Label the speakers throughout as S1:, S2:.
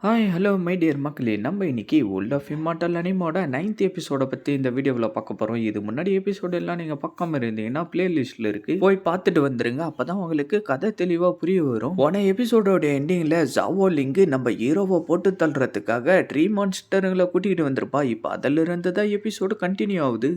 S1: Hi hello my dear மக்களே, நம்ம இன்னைக்கு வேர்ல்ட் ஆஃப் இம்மார்ட்டல் அனிமோட 9th எபிசோட பற்றி இந்த வீடியோவில் பார்க்க போகிறோம். இது முன்னாடி எபிசோடு எல்லாம் நீங்கள் பார்க்காம இருந்தீங்கன்னா பிளேலிஸ்ட்டில் இருக்குது, போய் பார்த்துட்டு வந்துருங்க. அப்போ தான் உங்களுக்கு கதை தெளிவாக புரிய வரும். போன எபிசோடோட எண்டிங்கில் ஜாவோ லிங்கு நம்ம ஹீரோவை போட்டு தள்ளுறதுக்காக ட்ரீ மான்ஸ்டருங்களை கூட்டிகிட்டு வந்திருப்பா. இப்போ அதிலிருந்து தான் எபிசோடு கண்டினியூ ஆகுது.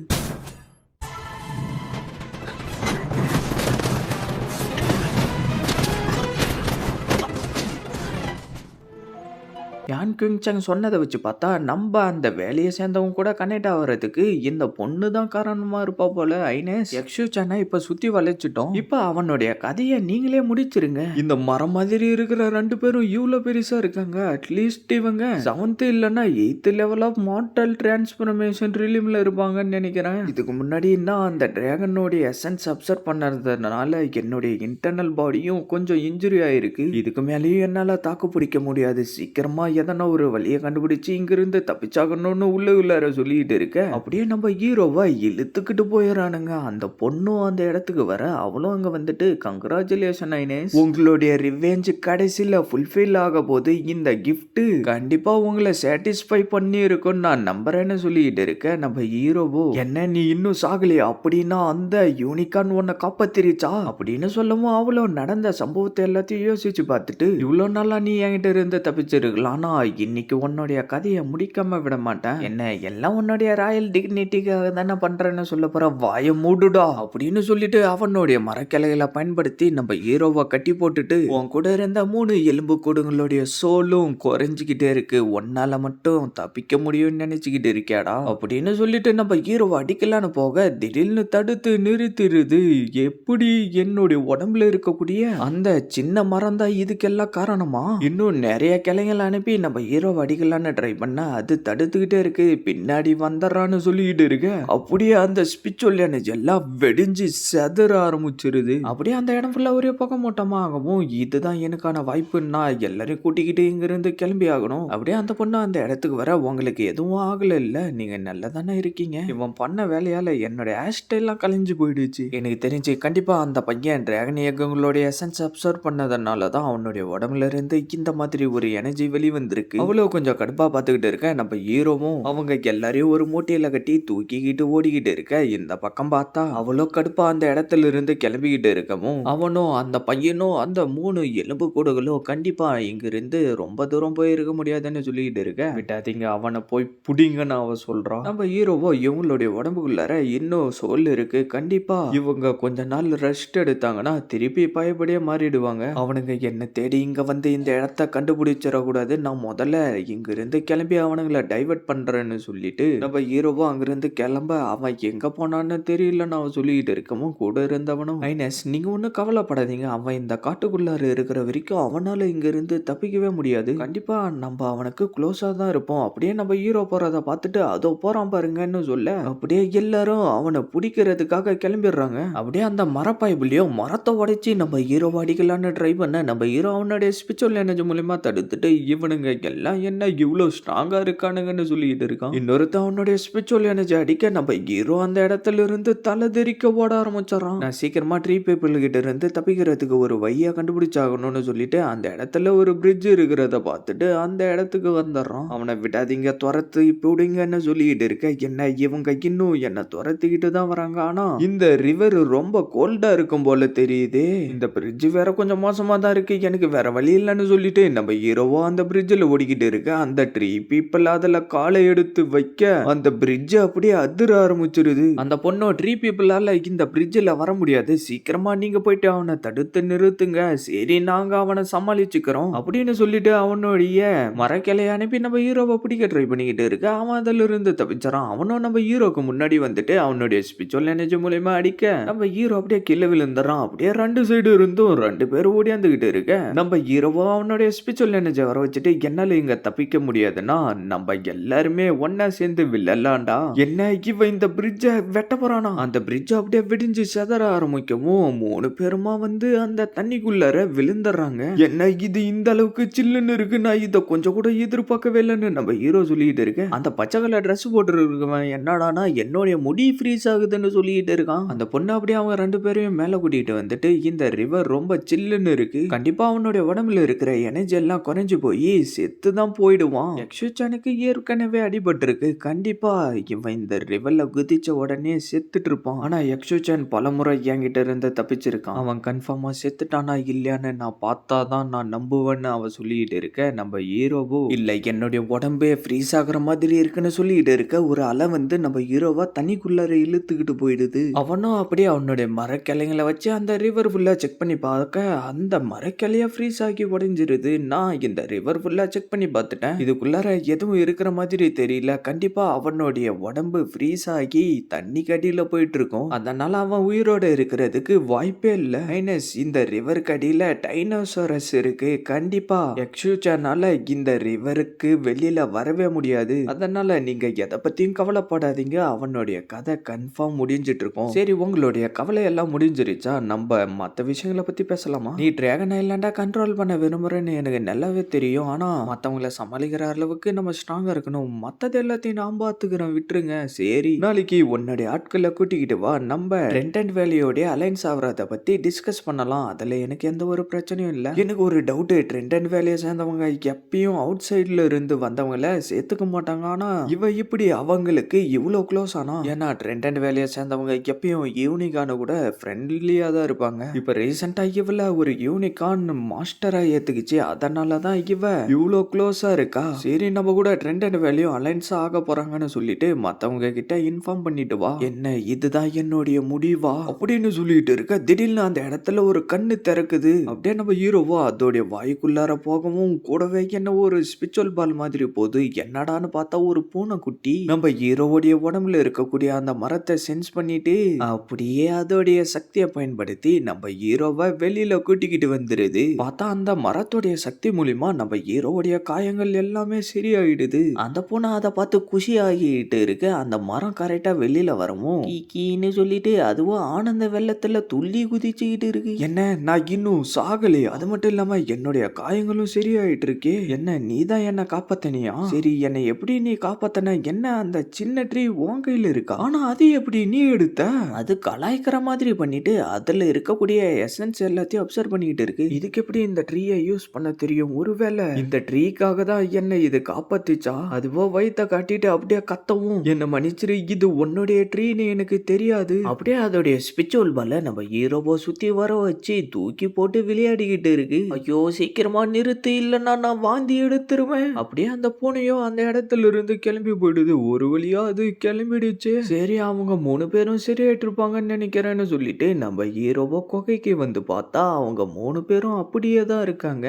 S1: யான் குயிங்சங் சொன்னதை வச்சு பார்த்தா நம்ம அந்த வேலையை சேர்ந்தவங்க கூட கனெக்ட் ஆகிறதுக்கு இந்த பொண்ணு தான் காரணமா இருப்பா போல. ஐனஸ் யக்ஷுச்சானை இப்ப சுத்தி வளைச்சிட்டோம். இப்ப அவனுடைய கதையை நீங்களே முடிச்சிருங்க. இந்த மரம் மாதிரி இருக்கிற ரெண்டு பேரும் இவ்வளவு பெருசா இருக்காங்க. அட்லீஸ்ட் இவங்க 7th இல்லைன்னா 8th level of mortal transformation ரிலீம்ல இருப்பாங்கன்னு நினைக்கிறேன். இதுக்கு முன்னாடி நான் அந்த டிராகனோடைய எசன்ஸ் அப்சர்வ் பண்ணதுனால என்னுடைய இன்டர்னல் பாடியும் கொஞ்சம் இன்ஜுரி ஆயிருக்கு. இதுக்கு மேலேயும் என்னால தாக்கு பிடிக்க முடியாது. சீக்கிரமா எதனா ஒரு வழியை கண்டுபிடிச்சு இங்கிருந்து தப்பிச்சாகணும்னு உள்ளார சொல்லிட்டு இருக்க, அப்படியே நம்ம ஹீரோவை இழுத்துக்கிட்டு போயிடறானுங்க. அந்த பொண்ணும் அந்த இடத்துக்கு வர அவளும் அங்க வந்துட்டு கங்க்ராச்சுலேஷன் ஐனஸ், உங்களுடைய ரிவெஞ்ச் கடைசியில ஃபுல்ஃபில் ஆக போது. இந்த கிஃப்ட் கண்டிப்பா உங்களை சாட்டிஸ்ஃபை பண்ணி இருக்கும் நான் நம்புறேன்னு சொல்லிட்டு இருக்க, நம்ம ஹீரோவோ என்ன நீ இன்னும் சாகலையா அப்படின்னா அந்த யூனிகான் உன்னை காப்பாத்திருச்சா அப்படின்னு சொல்லவும் அவளும் நடந்த சம்பவத்தை எல்லாத்தையும் யோசிச்சு பார்த்துட்டு, இவ்வளவு நாளா நீ என்கிட்ட இருந்து தப்பிச்சிருக்கலாம், இன்னைக்கு உன்னுடைய கதையை முடிக்காம விட மாட்டேன். என்ன எல்லாம் உன்னுடைய ராயல் டிக்னிட்டிக்காக தானே பண்றேன்னு சொல்ல போற, வாய மூடுடா அப்படின்னு சொல்லிட்டு அவனுடைய மரக்கிளைகளை பயன்படுத்தி நம்ம ஹீரோவை கட்டி போட்டுட்டு, உன் கூட இருந்த 3 எலும்பு கூடுங்களுடைய சோலும் குறைஞ்சிக்கிட்டே இருக்கு, உன்னால மட்டும் தப்பிக்க முடியும்னு நினைச்சுக்கிட்டு இருக்கியாடா அப்படின்னு சொல்லிட்டு நம்ம ஹீரோவை அடிக்கலான்னு போக திடீர்னு தடுத்து நிறுத்திடுது. எப்படி என்னுடைய உடம்புல இருக்கக்கூடிய அந்த சின்ன மரம் தான் இதுக்கெல்லாம் காரணமா? இன்னும் நிறைய கிளைகள் அனுப்பி நம்ம ஹீரோ அடிக்கலான்னு ட்ரை பண்ணா அது தடுத்துக்கிட்டே இருக்கு. பின்னாடி வந்துடுறான்னு சொல்லிட்டு இருக்க, அப்படியே அந்த ஸ்பிரிச்சுவல் எனர்ஜி எல்லாம் வெடிஞ்சு செதற ஆரம்பிச்சிருது. அப்படியே அந்த இடம் ஃபுல்லா ஒரே பக்கம் மூட்டமா ஆகவும், இதுதான் எனக்கான வாய்ப்புன்னா எல்லாரையும் கூட்டிக்கிட்டு இங்கிருந்து கிளம்பி ஆகணும். அப்படியே அந்த பொண்ணு அந்த இடத்துக்கு வர, உங்களுக்கு எதுவும் ஆகல இல்ல, நீங்க நல்லா தானே இருக்கீங்க, இவன் பண்ண வேலையால என்னோட ஹேர்ஸ்டைல்லாம் கலைஞ்சு போயிடுச்சு. எனக்கு தெரிஞ்சு கண்டிப்பா அந்த பையன் டிராகன் இயக்கங்களுடைய எசன்ஸ் அப்சர்வ் பண்ணதுனால தான் அவனுடைய உடம்புல இருந்து இந்த மாதிரி ஒரு எனர்ஜி வெளிவந்திருக்கு. அவ்வளவு கொஞ்சம் கடுப்பா பார்த்துக்கிட்டு இருக்க நம்ம ஹீரோவும் அவங்க எல்லாரையும் ஒரு மூட்டையில கட்டி தூக்கிக்கிட்டு ஓடிக்கிட்டு இருக்க, இந்த பக்கம் பார்த்தா அவ்வளோ கடுப்பா அந்த இடத்துல இருந்து கிளம்பிக்கிட்டு இருக்கவும், அவனும் அந்த பையனும் அந்த 3 எலும்பு கூடுகளும் கண்டிப்பா இங்கிருந்து ரொம்ப தூரம் போய் இருக்க முடியாதுன்னு சொல்லிக்கிட்டு இருக்க, விட்டாதீங்க அவனை போய் புடிங்கன்னு அவ சொல்றான். நம்ம ஹீரோவோ இவங்களுடைய உடம்புக்குள்ளார இன்னும் சோல் இருக்கு, கண்டிப்பா இவங்க கொஞ்ச நாள் ரெஸ்ட் எடுத்தாங்கன்னா திருப்பி பயப்படியே மாறிடுவாங்க. அவனுங்க என்ன தேடி இங்க வந்து இந்த இடத்த கண்டுபிடிச்சிடக்கூடாது, நான் முதல்ல இங்கிருந்து கிளம்பி அவனுங்களை டைவர்ட் பண்றேன்னு சொல்லிட்டு நம்ம ஹீரோவோ அங்கிருந்து கிளம்ப, அவன் எங்க போனான்னு தெரியலன்னு அவன் சொல்லிட்டு இருக்கவும் கூட இருந்தவனும், ஐனஸ் நீங்க ஒன்னும் கவலைப்படாதீங்க, அவன் இந்த காட்டுக்குள்ளார இருக்கிற வரைக்கும் அவனால இங்கிருந்து தப்பிக்கவே முடியாது, கண்டிப்பா நம்ம அவனுக்கு க்ளோஸா தான் இருப்போம். அப்படியே நம்ம ஹீரோ போறத பார்த்துட்டு அதோ போறான் பாருங்கன்னு சொல்ல, அப்படியே எல்லாரும் அவனை பிடிக்கிறதுக்காக கிளம்பிடுறாங்க. அப்படியே அந்த மரப்பாய்புலயும் மரத்தை உடைச்சி நம்ம ஹீரோ அடிக்கலான்னு ட்ரை பண்ண, நம்ம ஹீரோ அவனுடைய ஸ்பிரிச்சுவல் எனர்ஜி மூலமா தடுத்துட்டு இவனுங்க எல்லாம் என்ன இவ்வளவு ஸ்ட்ராங்கா இருக்கானுங்கன்னு சொல்லிட்டு இருக்கான். இன்னொருத்த அவனுடைய ஸ்பிரிச்சுவல் எனர்ஜி அடிக்க நம்ம ஹீரோ அந்த இடத்துல இருந்து தலை தெறிக்க ஓட ஆரம்பிச்சாரான். நான் சீக்கிரமா ட்ரீ பீப்புள் கிட்ட இருந்து தப்பிக்கிறதுக்கு ஒரு வழியை கண்டுபிடிச்சாகணும்னு சொல்லிட்டு அந்த இடத்துல ஒரு பிரிட்ஜ் இருக்கிறத பார்த்துட்டு அந்த இடத்துக்கு வந்துடுறான். அவனை விடாதீங்க, துரத்து இப்படிங்கன்னு சொல்லிட்டு இருக்க, என்ன இவங்க இன்னும் என்ன துரத்திக்கிட்டு தான் வராங்க. ஆனா இந்த ரிவர் ரொம்ப கோல்டா இருக்கும் போல தெரியுது, இந்த பிரிட்ஜ் வேற கொஞ்சம் மோசமா தான் இருக்கு, எனக்கு வேற வழி இல்லைன்னு சொல்லிட்டு நம்ம ஹீரோவோ அந்த பிரிட்ஜில் ஓடிக்கிட்டு இருக்க, அந்த ட்ரீ பீப்புள் அதுல காலை எடுத்து வைக்க அந்த பிரிட்ஜ் அப்படியே அதிர ஆரம்பிச்சிருது. அந்த பொண்ணு ட்ரீ பீப்புளால இந்த பிரிட்ஜில் வர முடியாது, சீக்கிரமா நீங்க போயிட்டு அவனை தடுத்து நிறுத்துங்க, சரி நாங்க அவனை சமாளிச்சுக்கிறோம் அப்படின்னு சொல்லிட்டு அவனுடைய மரக்கிளையை அனுப்பி நம்ம ஹீரோவை பிடிக்க ட்ரை பண்ணிக்கிட்டு இருக்க, அவன் அதுல இருந்து தப்பிச்சான். அவனும் நம்ம ஹீரோக்கு முன்னாடி வந்துட்டு அவனுடைய ஸ்பிரிச்சுவல் எனர்ஜி மூலமா அடிக்க நம்ம ஹீரோ அப்படியே கீழே விழுந்துறான். அப்படியே 2 சைடு இருந்தும் 2 பேர் ஓடியாந்துகிட்டு இருக்க, நம்ம ஹீரோவோ அவனுடைய ஸ்பிரிச்சுவல் எனர்ஜி வர வச்சுட்டு, என்னால இங்க தப்பிக்க முடியாதுன்னா நம்ம எல்லாருமே ஒன்னா சேர்ந்து விழலாம்டா, என்ன இவன் இந்த பிரிட்ஜ வெட்ட போறானா. அந்த பிரிட்ஜ் அப்படியே விடிஞ்சு செதற ஆரம்பிக்கவும் 3 பேருமா வந்து அந்த தண்ணிக்குள்ளார விழுந்துடுறாங்க. என்ன இது இந்த அளவுக்கு சில்லுன்னு இருக்கு, நான் இதை கொஞ்சம் கூட எதிர்பார்க்கவே இல்லைன்னு நம்ம ஹீரோ சொல்லிட்டு இருக்கேன். அந்த பச்சை கலர் ட்ரெஸ் போட்டு இருக்கவன் என்னடானா என்னுடைய முடி ஃப்ரீஸ் ஆகுதுன்னு சொல்லிட்டு இருக்கான். அந்த பொண்ணு அப்படியே அவங்க 2 பேரையும் மேல கூட்டிட்டு வந்துட்டு, இந்த ரிவர் ரொம்ப சில்லுன்னு இருக்கு, கண்டிப்பா அவனுடைய உடம்புல இருக்கிற எனர்ஜி எல்லாம் குறைஞ்சு போய் செத்து தான் போயிடுவான். யக்ஷுச்சானுக்கு ஏற்கனவே அடிபட்டிருக்கு. கண்டிப்பா இவன் இந்த ரிவர்ல குதிச்ச உடனே செத்துட்டு இருப்பான். ஆனா யக்ஷுச்சான் பலமுறை என்கிட்ட இருந்து தப்பிச்சிருக்கான். அவன் கன்ஃபார்மா செத்துட்டானா இல்லையான்னு நான் பார்த்தாதான் நான் நம்புவேன்னு அவன் சொல்லிட்டு இருக்க, நம்ம ஹீரோவோ இல்ல என்னுடைய உடம்பே ஃப்ரீஸ் ஆகுற மாதிரி இருக்குன்னு சொல்லிட்டு இருக்க, ஒரு அலை வந்து நம்ம ஹீரோவா தண்ணிக்குள்ளார இழுத்துக்கிட்டு போயிடுது. அவனும் அப்படியே அவனுடைய மரக்கிளைங்களை வச்சு அந்த ரிவர் ஃபுல்லா செக் பண்ணி பார்க்க அந்த மரக்கிளையா ஃப்ரீஸ் ஆகி உடைஞ்சிருது. நான் இந்த ரிவர் ஃபுல்லா செக் பண்ணி பார்த்துட்டேன், இதுக்குள்ளார எதுவும் இருக்கிற மாதிரி தெரியல. கண்டிப்பா அவனுடைய உடம்பு ஃப்ரீஸ் ஆகி தண்ணி கடியில போயிட்டு இருக்கும். அதனால அவன் உயிரோட இருக்கிறதுக்கு வாய்ப்பே இல்ல. மைனஸ் இந்த ரிவர் கடியில டைனோசரஸ் இருக்கு. கண்டிப்பா யக்ஷுச்சானால இந்த ரிவருக்கு வெளியில வரவே முடியாது. அதனால நீங்க எதை பத்தியும் கவலைப்படாதீங்க, அவனுடைய கதை கன்ஃபார்ம் முடிஞ்சிட்டு இருக்கும். சரி, உங்களுடைய கவலை எல்லாம் முடிஞ்சிருச்சா? நம்ம மத்த விஷயங்களை பத்தி பேசலாமா? நீ டிராகன் ஐலாண்டா கண்ட்ரோல் பண்ண விரும்புறேன்னு எனக்கு நல்லாவே தெரியும். ஆனா மத்தவங்களை சமாளிக்கிற அளவுக்கு நம்ம ஸ்ட்ராங்கா இருக்கணும். மத்தது எல்லாத்தையும் நான் பாத்துக்கிறேன், விட்டுருங்க. சரி, நாளைக்கு உன்னுடைய ஆட்களை கூட்டிக்கிட்டு வா, நம்ம ட்ரென்டன் வேலியோட அலைன்ஸ் ஆகிறத பத்தி டிஸ்கஸ் பண்ணலாம். அதுல எனக்கு எந்த ஒரு பிரச்சனையும் இல்ல. எனக்கு ஒரு டவுட், ட்ரென்டன் வேலியை சேர்ந்தவங்க எப்பயும் அவுட் சைட்ல இருந்து வந்தவங்கள சேர்த்துக்க மாட்டாங்க. ஆனா இவ இப்படி அவங்களுக்கு இவ்வளவு க்ளோஸ் ஆனா? ஏன்னா ட்ரென்டன் வேலியை சேர்ந்தவங்க எப்பயும் யூனிகான கூட ஃப்ரெண்ட்லியா தான் இருப்பாங்க. இப்ப ரீசெண்டா இவள ஒரு யூனிகான் மாஸ்டரா ஏத்துக்குச்சு. அதனாலதான் இவ இவ்வளவு க்ளோஸா இருக்கா. சரி, நம்ம கூட ட்ரென்டன் வேலியும் அலைன்ஸ் ஆக போறாங்கன்னு சொல்லிட்டு மத்தவங்க கிட்ட இன்ஃபார்ம் பண்ணிட்டு வா. என்ன இதுதான் என்னுடைய முடிவா அப்படின்னு சொல்லிட்டு இருக்க, திடீர்னு அந்த இடத்துல ஒரு கண்ணு திறக்குது. அப்படியே நம்ம ஹீரோவோ அதோடைய வாய்க்குள்ளார போகவும் கூடவே என்ன ஒரு ஸ்பிரிச்சுவல் பால் மாதிரி போகுது. என்னடான்னு பார்த்தா ஒரு பூனைக்குட்டி நம்ம ஹீரோவுடைய உடம்புல இருக்கக்கூடிய அந்த மரத்தை சென்ஸ் பண்ணிட்டு அப்படியே அதோடைய சக்தியை பயன்படுத்தி நம்ம ஹீரோவை வெளியில கூட்டிக்கிட்டு வந்துருது. பார்த்தா அந்த மரத்துடைய சக்தி மூலியமா நம்ம ஹீரோவுடைய காயங்கள் எல்லாமே சரியாயிடுது. அந்த பூனை அதை பார்த்து குஷி ஆகிட்டு இருக்கு. அந்த மரம் கரெக்டா வெளியில வரவும் கீன்னு சொல்லிட்டு அதுவும் ஆனந்த வெள்ளத்துல துள்ளி குதிச்சுக்கிட்டு இருக்கு. என்ன, நான் இன்னும் சாகலையா? அது மட்டும் இல்லாம என்னுடைய காயங்களும் சரியாயிட்டு இருக்கே. என்ன, நீதான் என்ன காப்பாத்தனியா? சரி, என்னை எப்படி நீ காப்பாத்தன? என்ன, அந்த சின்ன ட்ரீ உன் கையில இருக்கா? ஆனா அது எப்படி நீ எடுத்த? அது கலாய்க்கிற மாதிரி பண்ணிட்டு அதுல இருக்கக்கூடிய எசன்ஸ் எல்லாத்தையும் அப்சர்வ் பண்ணிட்டு இருக்கு. இதுக்கு எப்படி இந்த ட்ரீயை யூஸ் பண்ண தெரியும்? ஒருவேளை இந்த ட்ரீக்காக தான் என்ன இது காப்பாத்திச்சா? அதுவோ வயித்த காட்டிட்டு அப்படியே கத்தவும், என்ன மன்னிச்சிரு, இது உன்னுடைய ட்ரீன்னு எனக்கு தெரியாது. அப்படியே அதோடைய ஸ்பிரிச்சுவல் பால நம்ம ஹீரோவோ சுத்தி வர வச்சு தூக்கி போட்டு விளையாடிக்கிட்டு இருக்கு. ஐயோ, சீக்கிரமா நிறுத்து, இல்லன்னா நான் வாந்தி எடுத்துருவேன். அப்படியே அந்த பூனையும் அந்த இடத்துல இருந்து கிளம்பி போயிடுது. ஒரு வழியா அது கிளம்பிடுச்சு. சரி, அவங்க 3 பேரும் சரியாயிட்டு இருப்பாங்கன்னு நினைக்கிறேன்னு சொல்லிட்டு நம்ம ஹீரோவோ குகைக்கு வந்து பார்த்தா அவங்க 3 பேரும் அப்படியே தான் இருக்காங்க.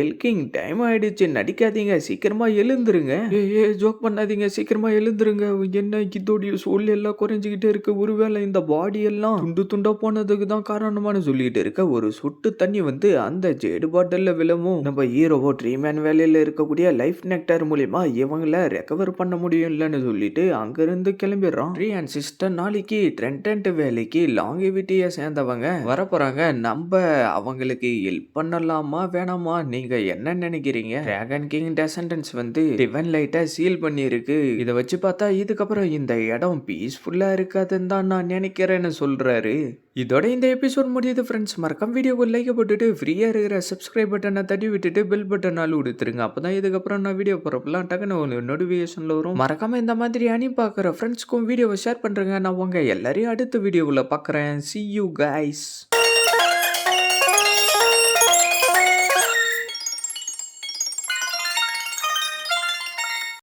S1: எல்கிங், டைம் ஆயிடுச்சு, நடிக்காதீங்க, சீக்கிரமா எழுந்துருங்க. ஜோக் பண்ணாதீங்க, சீக்கிரமா எழுந்துருங்க. என்ன, இதோடைய சோல் எல்லாம் குறைஞ்சிக்கிட்டே இருக்கு. ஒருவேளை இந்த பாடி எல்லாம் துண்டு துண்டா போனதுக்கு தான் காரணமானு சொல்லிட்டு இருக்க, ஒரு சொட்டு தண்ணி வந்து அந்த ஜேடு பாட்டில்ல விழவும் நம்ம ஹீரோவோ ட்ரீமேன் வேலையில இருக்கக்கூடிய லைஃப் நெக்டர் மூலியமா இவங்கள ரெக்கவர் பண்ண முடியும் இல்லன்னு சொல்லிட்டு அங்கிருந்து கிளம்பிடுறான். ட்ரீ அண்ட் சிஸ்டர் நாளைக்கு ட்ரென்டன்ட் வேலைக்கு லாங்கிவிட்டியை சேர்ந்தவங்க வரப்போறாங்க. நம்ம அவங்களுக்கு ஹெல்ப் பண்ணலாமா வேணாமா, நீங்க என்ன நினைக்கிறீங்க? டிராகன் கிங் டெசண்டன்ஸ் வந்து டிவைன் லைட்டை சீல் பண்ணிருக்கு. இதை வச்சு பார்த்தா இதுக்கப்புறம் இந்த இடம் பீஸ்ஃபுல்லா இருக்காதுன்னு தான் நான் நினைக்கிறேன்னு சொல்றாரு. இதோட இந்த எபிசோட் முடியுது ஃப்ரெண்ட்ஸ். மறக்காம வீடியோக்கு லைக் போட்டுட்டு ஃப்ரீயா இருக்கிற சப்ஸ்கிரைப் பட்டனை தட்டி விட்டுட்டு பெல் பட்டனாலும் கொடுத்துருங்க. அப்பதான் இதுக்கப்புறம் நான் வீடியோ போறப்பெல்லாம் டக்குன்னு நோட்டிஃபிகேஷன்ல வரும். மறக்காம இந்த மாதிரி அணி பார்க்குற ஃப்ரெண்ட்ஸ்க்கும் வீடியோவை ஷேர் பண்றேங்க. நான் உங்க எல்லாரையும் அடுத்த வீடியோவில் பார்க்குறேன். See you guys.